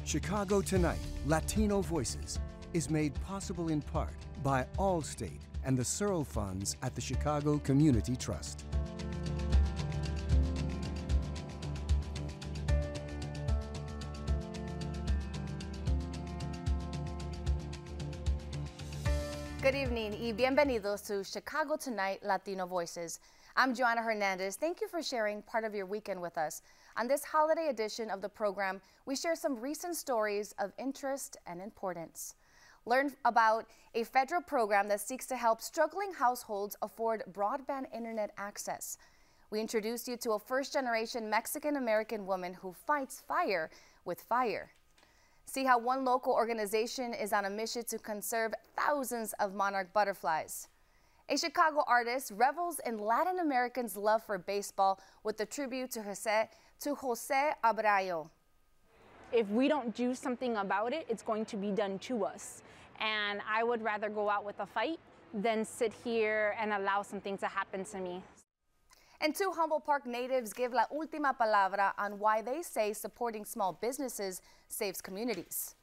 Chicago Tonight, Latino Voices is made possible in part by Allstate and the Searle Funds at the Chicago Community Trust. Good evening y bienvenidos to Chicago Tonight, Latino Voices. I'm Joanna Hernandez. Thank you for sharing part of your weekend with us. On this holiday edition of the program, we share some recent stories of interest and importance. Learn about a federal program that seeks to help struggling households afford broadband internet access. We introduce you to a first-generation Mexican-American woman who fights fire with fire. See how one local organization is on a mission to conserve thousands of monarch butterflies. A Chicago artist revels in Latin Americans' love for baseball with a tribute to Jose Abreu. If we don't do something about it, it's going to be done to us. And I would rather go out with a fight than sit here and allow something to happen to me. And two Humboldt Park natives give la última palabra on why they say supporting small businesses saves communities.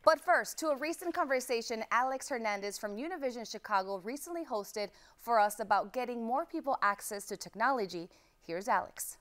But first, to a recent conversation Alex Hernandez from Univision Chicago recently hosted for us about getting more people access to technology. Here's Alex.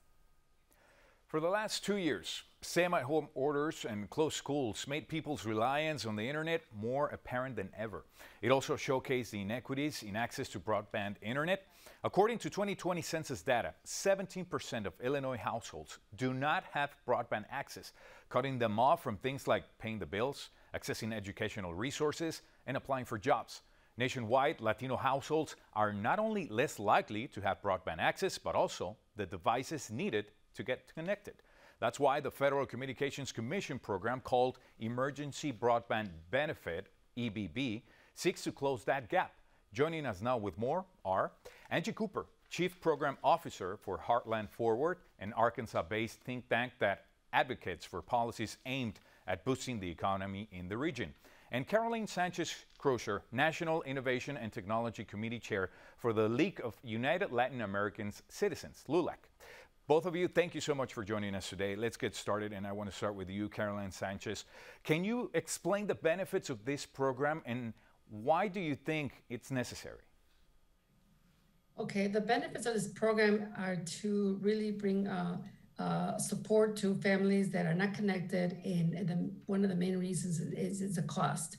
For the last 2 years, stay-at-home orders and closed schools made people's reliance on the internet more apparent than ever. It also showcased the inequities in access to broadband internet. According to 2020 census data, 17% of Illinois households do not have broadband access, cutting them off from things like paying the bills, accessing educational resources, and applying for jobs. Nationwide, Latino households are not only less likely to have broadband access, but also the devices needed to get connected. That's why the Federal Communications Commission program called Emergency Broadband Benefit, EBB, seeks to close that gap. Joining us now with more are Angie Cooper, Chief Program Officer for Heartland Forward, an Arkansas-based think tank that advocates for policies aimed at boosting the economy in the region, and Caroline Sanchez-Crozier, National Innovation and Technology Committee Chair for the League of United Latin American Citizens, LULAC. Both of you, thank you so much for joining us today. Let's get started, and I want to start with you, Caroline Sanchez. Can you explain the benefits of this program, and why do you think it's necessary? Okay, the benefits of this program are to really bring support to families that are not connected, and one of the main reasons is the cost.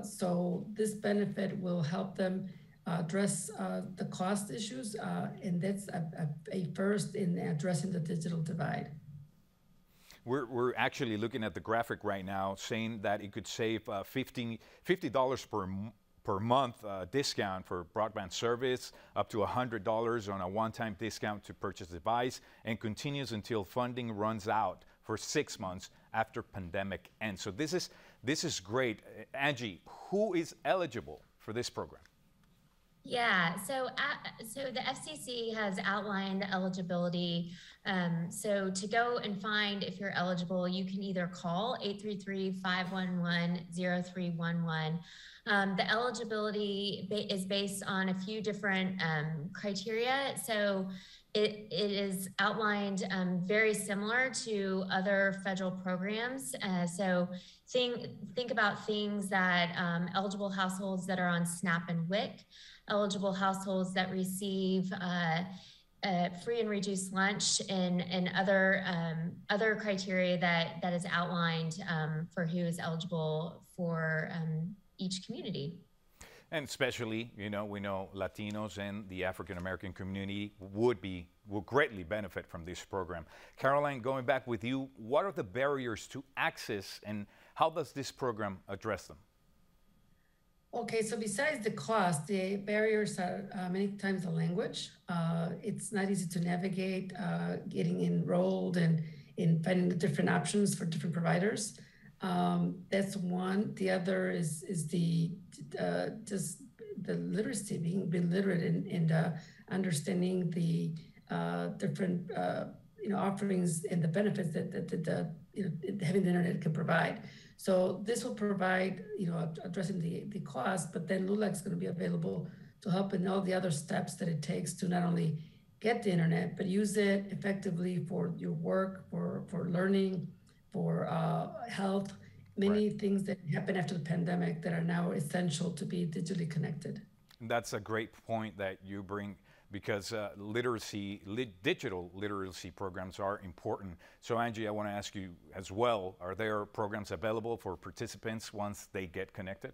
So this benefit will help them address the cost issues, and that's a first in addressing the digital divide. We're actually looking at the graphic right now saying that it could save $50 per month discount for broadband service, up to $100 on a one-time discount to purchase a device, and continues until funding runs out for 6 months after pandemic ends. So this is great. Angie, who is eligible for this program? Yeah, so the FCC has outlined the eligibility. So to go and find if you're eligible, you can either call 833-511-0311. The eligibility is based on a few different criteria. So it is outlined very similar to other federal programs. So think about things that eligible households that are on SNAP and WIC, eligible households that receive free and reduced lunch, and other criteria that is outlined for who is eligible for each community. And especially, we know Latinos and the African American community will greatly benefit from this program. Caroline, going back with you, what are the barriers to access, and how does this program address them? Okay, so besides the cost, the barriers are many times the language. It's not easy to navigate, getting enrolled and in finding the different options for different providers. That's one. The other is the just the literacy, being literate in understanding the different offerings and the benefits that having the internet can provide. So this will provide, addressing the cost, but then LULAC is going to be available to help in all the other steps that it takes to not only get the internet, but use it effectively for your work, for learning, for health, many things that happened after the pandemic that are now essential to be digitally connected. That's a great point that you bring, because digital literacy programs are important. So Angie, I want to ask you as well, are there programs available for participants once they get connected?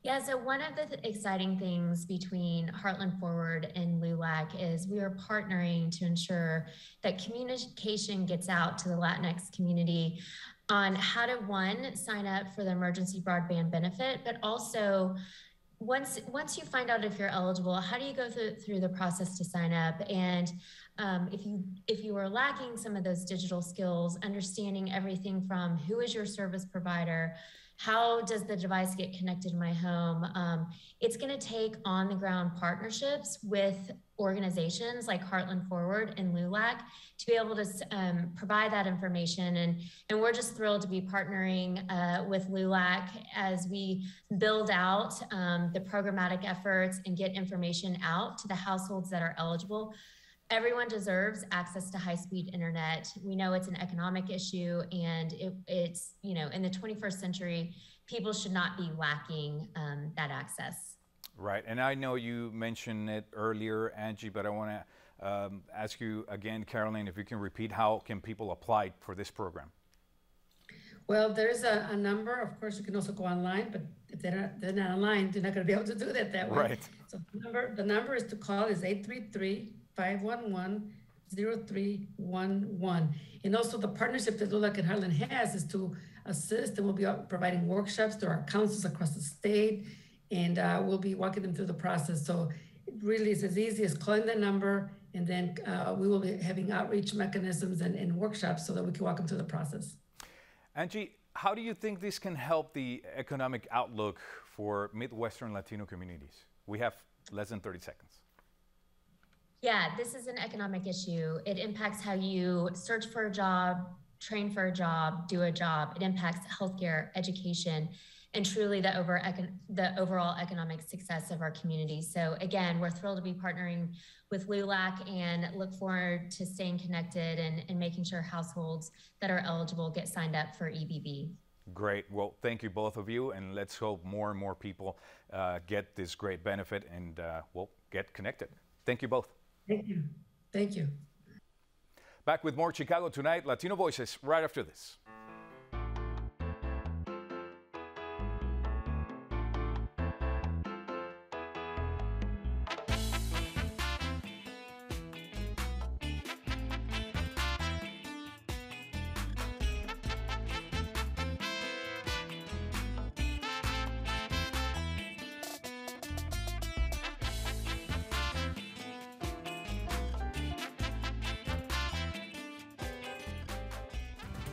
Yeah, so one of the exciting things between Heartland Forward and LULAC is we are partnering to ensure that communication gets out to the Latinx community on how to, one, sign up for the emergency broadband benefit, but also once you find out if you're eligible, how do you go through the process to sign up? And if you are lacking some of those digital skills, understanding everything from who is your service provider, how does the device get connected to my home? It's going to take on-the-ground partnerships with organizations like Heartland Forward and LULAC to be able to provide that information. And we're just thrilled to be partnering with LULAC as we build out the programmatic efforts and get information out to the households that are eligible. Everyone deserves access to high-speed internet. We know it's an economic issue, and it's, in the 21st century, people should not be lacking that access. Right, and I know you mentioned it earlier, Angie, but I want to ask you again, Caroline, if you can repeat, how can people apply for this program? Well, there's a number. Of course, you can also go online, but if they're not online, they're not going to be able to do that way. Right. So the number is to call is 833-511-0311. And also the partnership that LULAC and Heartland has is to assist, and we'll be providing workshops to our councils across the state, and we'll be walking them through the process. So it really is as easy as calling the number, and then we will be having outreach mechanisms and workshops so that we can walk them through the process. Angie, how do you think this can help the economic outlook for Midwestern Latino communities? We have less than 30 seconds. Yeah, this is an economic issue. It impacts how you search for a job, train for a job, do a job. It impacts healthcare, education, and truly the overall economic success of our community. So again, we're thrilled to be partnering with LULAC and look forward to staying connected and making sure households that are eligible get signed up for EBB. Great. Well, thank you, both of you, and let's hope more and more people get this great benefit and get connected. Thank you both. Thank you. Thank you. Back with more Chicago Tonight, Latino Voices, right after this.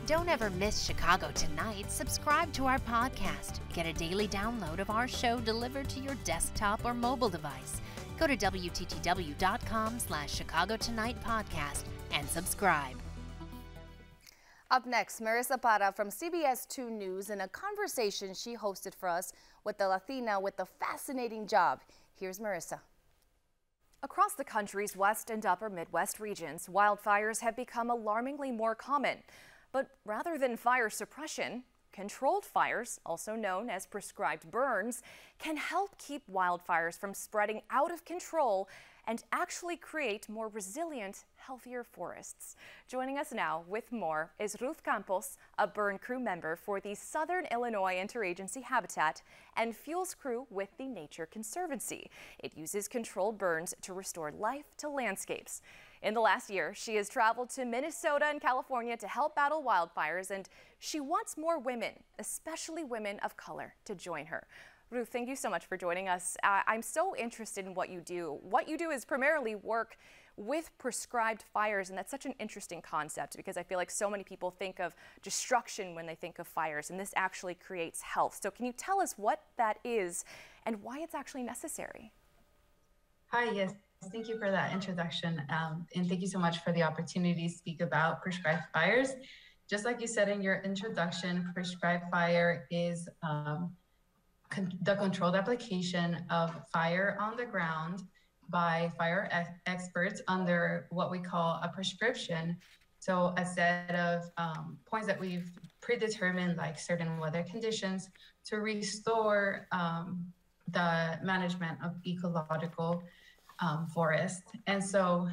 Don't ever miss Chicago Tonight. Subscribe to our podcast. Get a daily download of our show delivered to your desktop or mobile device. Go to WTTW.com/Chicago Tonight Podcast and subscribe. Up next, Marissa Parra from CBS 2 News in a conversation she hosted for us with the Latina with the fascinating job. Here's Marissa. Across the country's west and upper Midwest regions, wildfires have become alarmingly more common. But rather than fire suppression, controlled fires, also known as prescribed burns, can help keep wildfires from spreading out of control and actually create more resilient, healthier forests. Joining us now with more is Ruth Campos, a burn crew member for the Southern Illinois Interagency Habitat and fuels crew with the Nature Conservancy. It uses controlled burns to restore life to landscapes. In the last year, she has traveled to Minnesota and California to help battle wildfires, and she wants more women, especially women of color, to join her. Ruth, thank you so much for joining us. I'm so interested in what you do. What you do is primarily work with prescribed fires, and that's such an interesting concept because I feel like so many people think of destruction when they think of fires, and this actually creates health. So can you tell us what that is and why it's actually necessary? Hi, yes. Thank you for that introduction, and thank you so much for the opportunity to speak about prescribed fires. Just like you said in your introduction, prescribed fire is the controlled application of fire on the ground by fire experts under what we call a prescription So a set of points that we've predetermined, like certain weather conditions, to restore the management of ecological forest. And so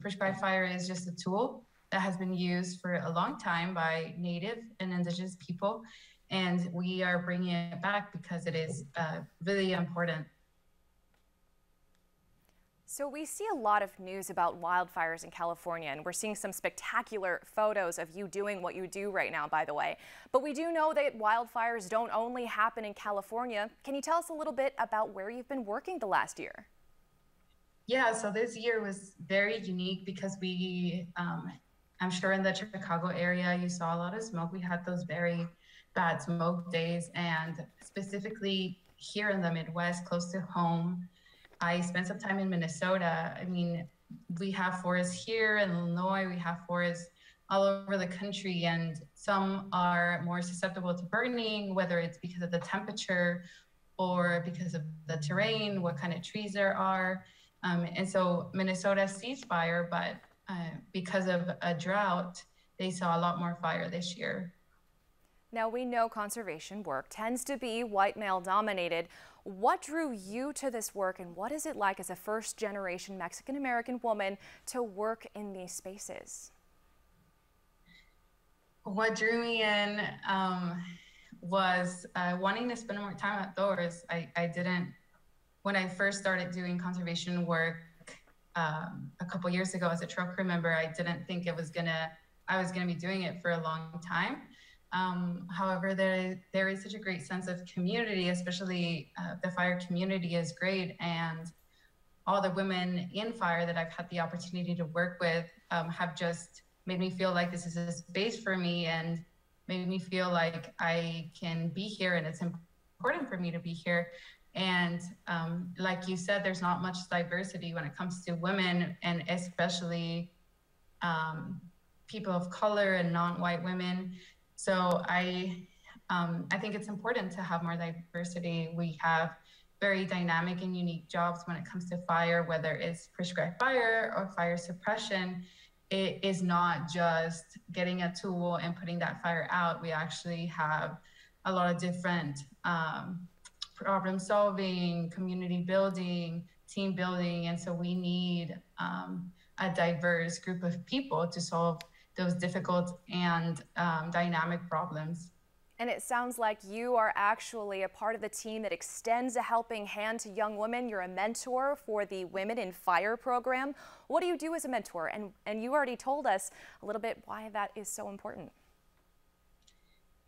prescribed fire is just a tool that has been used for a long time by Native and Indigenous people. And we are bringing it back because it is really important. So we see a lot of news about wildfires in California, and we're seeing some spectacular photos of you doing what you do right now, by the way. But we do know that wildfires don't only happen in California. Can you tell us a little bit about where you've been working the last year? Yeah, so this year was very unique because we, I'm sure in the Chicago area, you saw a lot of smoke. We had those very bad smoke days, and specifically here in the Midwest, close to home, I spent some time in Minnesota. I mean, we have forests here in Illinois, we have forests all over the country, and some are more susceptible to burning, whether it's because of the temperature or because of the terrain, what kind of trees there are. And so Minnesota sees fire, but because of a drought, they saw a lot more fire this year. Now, we know conservation work tends to be white male dominated. What drew you to this work, and what is it like as a first-generation Mexican-American woman to work in these spaces? What drew me in was wanting to spend more time outdoors. I didn't, when I first started doing conservation work a couple years ago as a trail crew member, I didn't think I was gonna be doing it for a long time. However, there is such a great sense of community, especially the fire community is great. And all the women in fire that I've had the opportunity to work with have just made me feel like this is a space for me and made me feel like I can be here and it's important for me to be here. And like you said, there's not much diversity when it comes to women, and especially people of color and non-white women. So I think it's important to have more diversity. We have very dynamic and unique jobs when it comes to fire, whether it's prescribed fire or fire suppression. It is not just getting a tool and putting that fire out. We actually have a lot of different problem solving, community building, team building. And so we need a diverse group of people to solve those difficult and dynamic problems. And it sounds like you are actually a part of the team that extends a helping hand to young women. You're a mentor for the Women in Fire program. What do you do as a mentor? And you already told us a little bit why that is so important.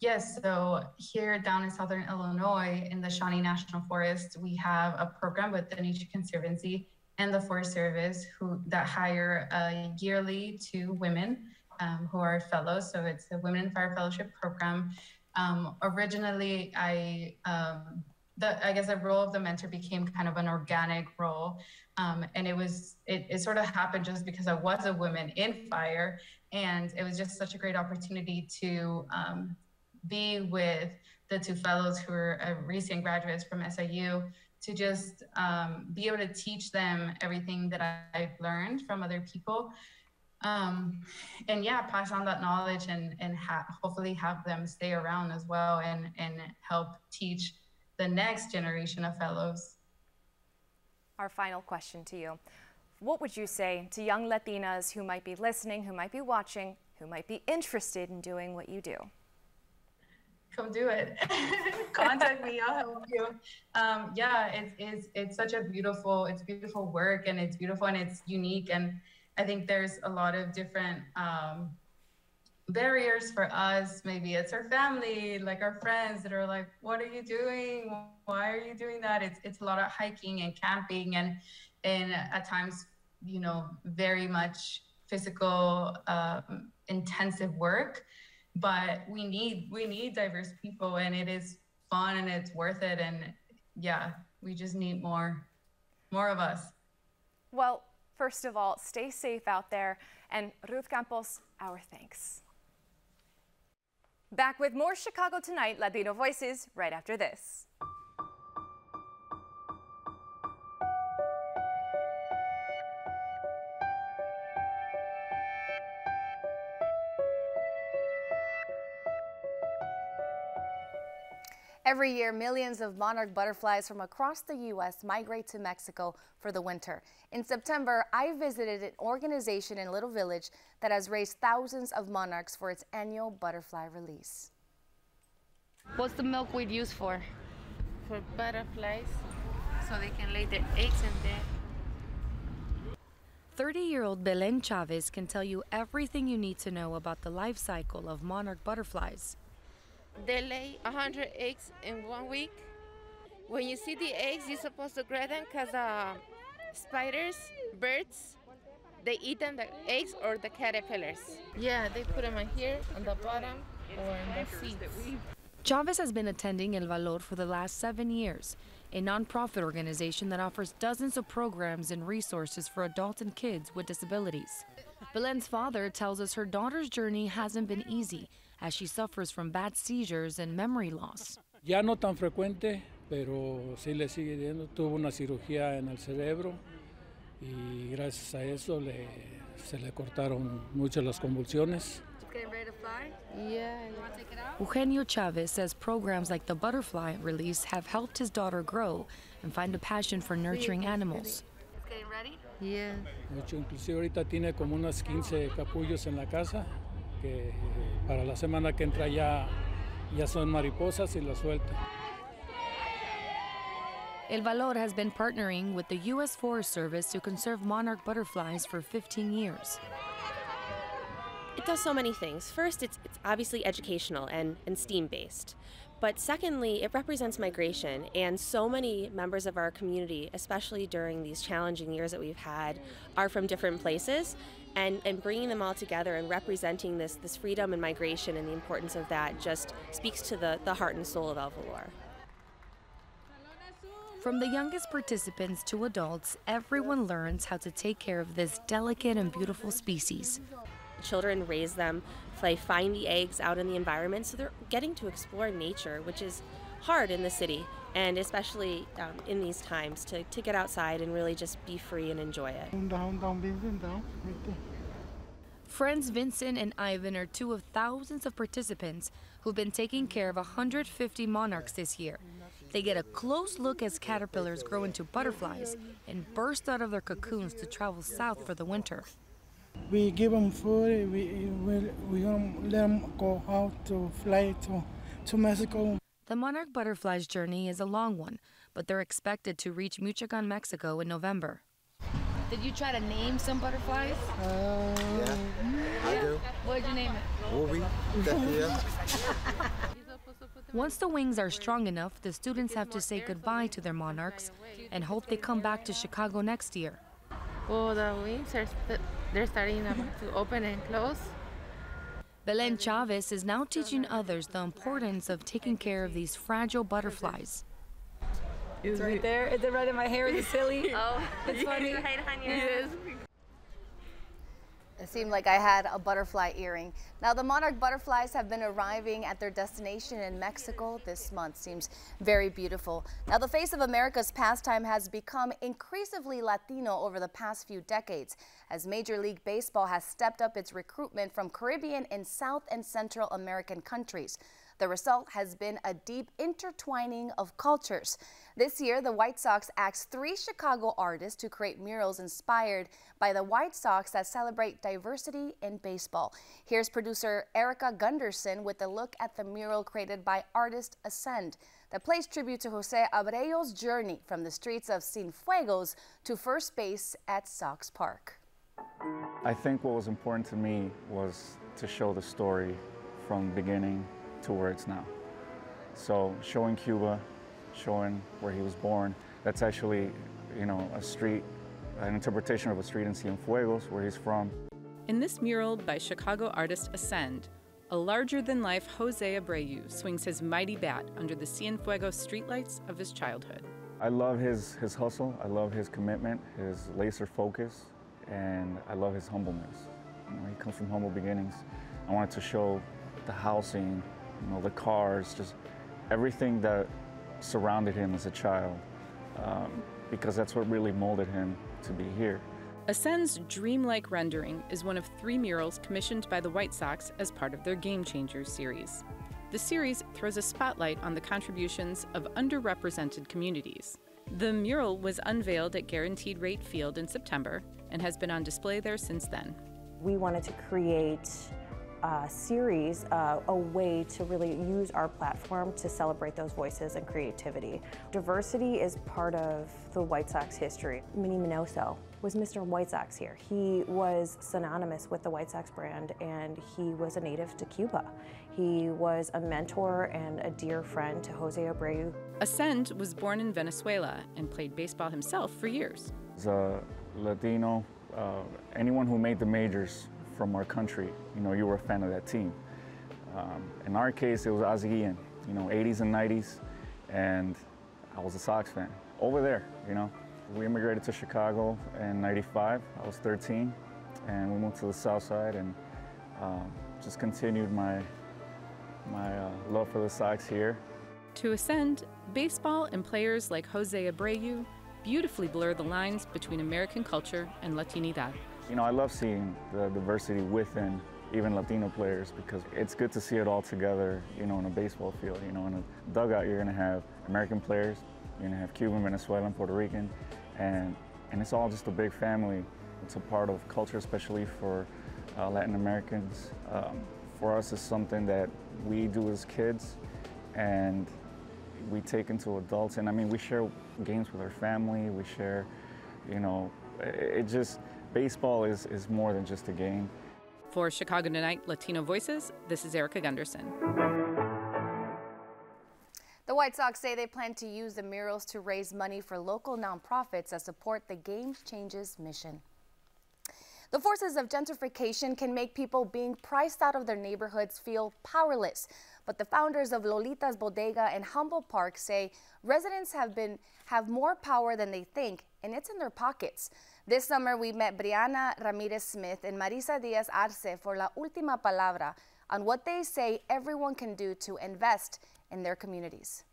Yes, so here down in Southern Illinois in the Shawnee National Forest, we have a program with the Nature Conservancy and the Forest Service that hire yearly 2 women who are fellows. So it's a Women in Fire Fellowship program. Originally, I guess the role of the mentor became kind of an organic role. And it sort of happened just because I was a woman in fire. And it was just such a great opportunity to be with the 2 fellows who are recent graduates from SIU, to just be able to teach them everything that I've learned from other people. And yeah, pass on that knowledge and hopefully have them stay around as well and help teach the next generation of fellows. Our final question to you. What would you say to young Latinas who might be listening, who might be watching, who might be interested in doing what you do? Come do it. Contact me, I'll help you. Yeah, it's such a beautiful work, and it's beautiful and it's unique. And I think there's a lot of different barriers for us. Maybe it's our family, like our friends that are like, what are you doing? Why are you doing that? It's a lot of hiking and camping and at times, you know, very much physical, intensive work. But we need diverse people, and it is fun and it's worth it. And yeah, we just need more of us. Well, first of all, stay safe out there. And Ruth Campos, our thanks. Back with more Chicago Tonight Latino Voices right after this. Every year, millions of monarch butterflies from across the U.S. migrate to Mexico for the winter. In September, I visited an organization in Little Village that has raised thousands of monarchs for its annual butterfly release. What's the milkweed used for? For butterflies, so they can lay their eggs in there. 30-year-old Belen Chavez can tell you everything you need to know about the life cycle of monarch butterflies. They lay 100 eggs in 1 week. When you see the eggs, you're supposed to grab them because spiders, birds, they eat them, the eggs or the caterpillars. Yeah, they put them in here on the bottom or in the seeds. Chavez has been attending El Valor for the last 7 years, a nonprofit organization that offers dozens of programs and resources for adults and kids with disabilities. Belen's father tells us her daughter's journey hasn't been easy, as she suffers from bad seizures and memory loss. Ya no tan frecuente, pero sí le sigue yendo. Tuvo una cirugía en el cerebro y gracias a eso se le cortaron muchas las convulsiones. Getting ready to fly? Yeah. Want to take it out? Eugenio Chavez says programs like the butterfly release have helped his daughter grow and find a passion for nurturing animals. It's getting ready? Yeah. Mucho, inclusive ahorita tiene como unas 15 capullos en la casa, que para la semana que entra ya son mariposas y las suelta. El Valor has been partnering with the U.S. Forest Service to conserve monarch butterflies for 15 years. It does so many things. First, it's obviously educational and STEAM-based. But secondly, it represents migration, and so many members of our community, especially during these challenging years that we've had, are from different places, and bringing them all together and representing this freedom and migration and the importance of that just speaks to the heart and soul of El Valor. From the youngest participants to adults, everyone learns how to take care of this delicate and beautiful species. Children raise them, they find the eggs out in the environment, so they're getting to explore nature, which is hard in the city, and especially in these times, to get outside and really just be free and enjoy it. Friends Vincent and Ivan are two of thousands of participants who've been taking care of 150 monarchs this year. They get a close look as caterpillars grow into butterflies and burst out of their cocoons to travel south for the winter. We give them food, we let them go out to fly to Mexico. The monarch butterflies journey is a long one, but they're expected to reach Michoacan, Mexico in November. Did you try to name some butterflies? Yeah, I do. What did you name it? Ruby. Once the wings are strong enough, the students have to say goodbye to their monarchs and hope they come back to Chicago next year. Well, the wings they're starting to open and close. Belen Chavez is now teaching others the importance of taking care of these fragile butterflies. It's right there. Is it right in my hair? Is it silly? Oh, it's funny. Right on your head. It seemed like I had a butterfly earring. Now, the monarch butterflies have been arriving at their destination in Mexico this month. Seems very beautiful. Now, the face of America's pastime has become increasingly Latino over the past few decades, as Major League Baseball has stepped up its recruitment from Caribbean and South and Central American countries. The result has been a deep intertwining of cultures. This year, the White Sox asked 3 Chicago artists to create murals inspired by the White Sox that celebrate diversity in baseball. Here's producer Erica Gunderson with a look at the mural created by artist Ascend that pays tribute to Jose Abreu's journey from the streets of Cienfuegos to first base at Sox Park. I think what was important to me was to show the story from beginning to where it's now. So showing Cuba, showing where he was born, that's actually, a street, an interpretation of a street in Cienfuegos, where he's from. In this mural by Chicago artist Ascend, a larger-than-life Jose Abreu swings his mighty bat under the Cienfuegos streetlights of his childhood. I love his hustle, I love his commitment, his laser focus, and I love his humbleness. He comes from humble beginnings. I wanted to show the housing, the cars, just everything that surrounded him as a child, because that's what really molded him to be here. Ascend's dreamlike rendering is one of 3 murals commissioned by the White Sox as part of their Game Changers series. The series throws a spotlight on the contributions of underrepresented communities. The mural was unveiled at Guaranteed Rate Field in September and has been on display there since then. We wanted to create a series, a way to really use our platform to celebrate those voices and creativity. Diversity is part of the White Sox history. Minnie Minoso was Mr. White Sox here. He was synonymous with the White Sox brand, and he was a native to Cuba. He was a mentor and a dear friend to Jose Abreu. Ascend was born in Venezuela and played baseball himself for years. As a Latino, anyone who made the majors from our country, you were a fan of that team. In our case, it was Ozzie Guillen, 80s and 90s, and I was a Sox fan. Over there, We immigrated to Chicago in '95. I was 13, and we moved to the South Side and just continued my love for the Sox here. To Ascend, baseball and players like Jose Abreu beautifully blur the lines between American culture and Latinidad. I love seeing the diversity within even Latino players because it's good to see it all together, in a baseball field. In a dugout, you're going to have American players, you're going to have Cuban, Venezuelan, Puerto Rican, and it's all just a big family. It's a part of culture, especially for Latin Americans. For us, it's something that we do as kids, and we take into adults. And we share games with our family. We share, baseball is more than just a game. For Chicago Tonight Latino Voices, this is Erica Gunderson. The White Sox say they plan to use the murals to raise money for local nonprofits that support the Game Changes mission. The forces of gentrification can make people being priced out of their neighborhoods feel powerless. But the founders of Lolitas Bodega and Humboldt Park say residents have more power than they think, and it's in their pockets. This summer, we met Brianna Ramirez-Smith and Marisa Diaz Arce for La Última Palabra on what they say everyone can do to invest in their communities.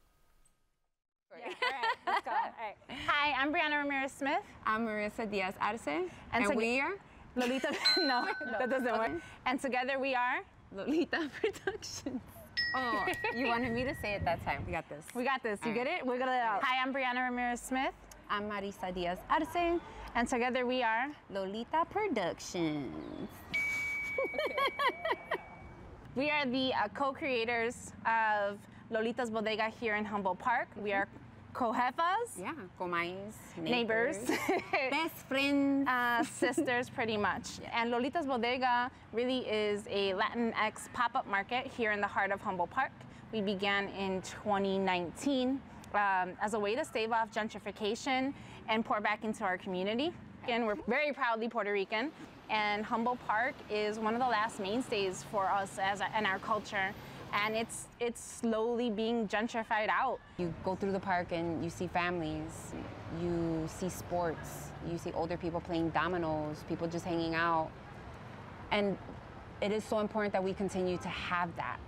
Yeah, all right, let's go. All right. Hi, I'm Brianna Ramirez-Smith. I'm Marisa Diaz Arce. And we are? Lolita, no, that doesn't work. And together we are? Lolita Productions. Oh, you wanted me to say it that time. We got this. We got this. You get it? We're gonna let it out. Hi, I'm Brianna Ramirez-Smith. I'm Marisa Diaz Arce. And together we are? Lolita Productions. We are the co-creators of Lolitas Bodega here in Humboldt Park. We are co-jefas. Yeah, comais, neighbors. Best friends. Sisters, pretty much. Yeah. And Lolitas Bodega really is a Latinx pop-up market here in the heart of Humboldt Park. We began in 2019 as a way to stave off gentrification and pour back into our community. And we're very proudly Puerto Rican. And Humboldt Park is one of the last mainstays for us and our culture. And it's slowly being gentrified out. You go through the park and you see families, you see sports, you see older people playing dominoes, people just hanging out. And it is so important that we continue to have that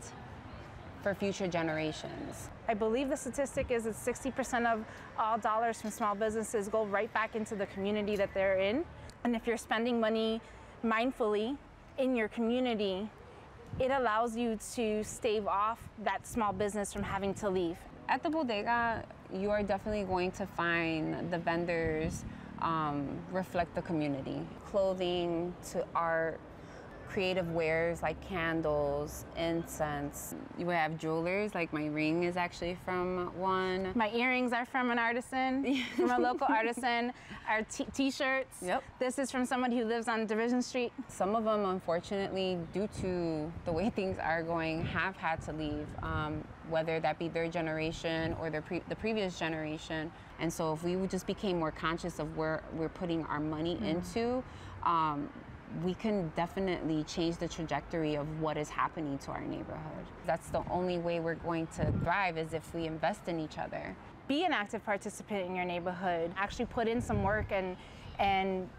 for future generations. I believe the statistic is that 60% of all dollars from small businesses go right back into the community that they're in. And if you're spending money mindfully in your community, it allows you to stave off that small business from having to leave. At the bodega, you are definitely going to find the vendors reflect the community. Clothing to art, creative wares like candles, incense. You would have jewelers, like my ring is actually from one. My earrings are from an artisan, from a local artisan. Our t-shirts. Yep. This is from somebody who lives on Division Street. Some of them, unfortunately, due to the way things are going, have had to leave, whether that be their generation or the previous generation. And so if we just became more conscious of where we're putting our money into, we can definitely change the trajectory of what is happening to our neighborhood. That's the only way we're going to thrive, is if we invest in each other. Be an active participant in your neighborhood. Actually put in some work and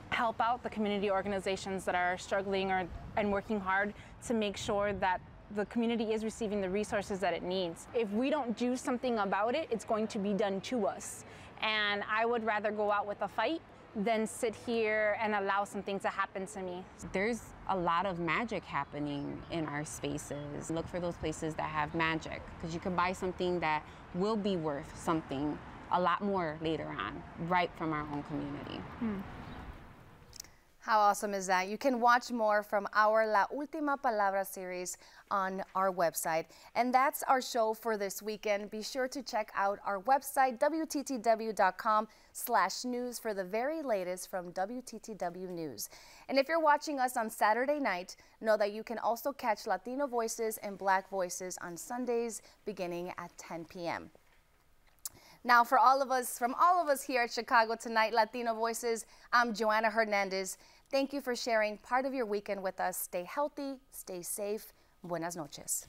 help out the community organizations that are struggling and working hard to make sure that the community is receiving the resources that it needs. If we don't do something about it, it's going to be done to us. And I would rather go out with a fight than sit here and allow something to happen to me. There's a lot of magic happening in our spaces. Look for those places that have magic, because you can buy something that will be worth something a lot more later on, right from our own community. How awesome is that? You can watch more from our La Última Palabra series on our website. And that's our show for this weekend. Be sure to check out our website, WTTW.com/news, for the very latest from WTTW News. And if you're watching us on Saturday night, know that you can also catch Latino Voices and Black Voices on Sundays beginning at 10 p.m. Now, from all of us here at Chicago Tonight, Latino Voices, I'm Joanna Hernandez. Thank you for sharing part of your weekend with us. Stay healthy, stay safe. Buenas noches.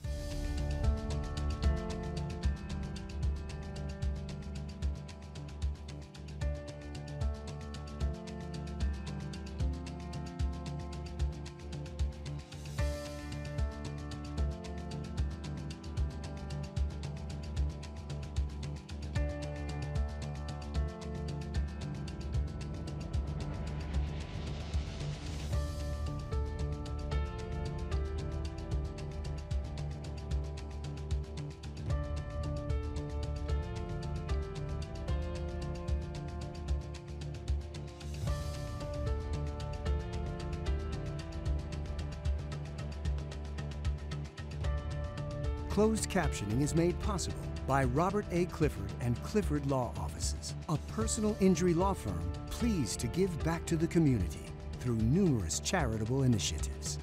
Closed captioning is made possible by Robert A. Clifford and Clifford Law Offices, a personal injury law firm pleased to give back to the community through numerous charitable initiatives.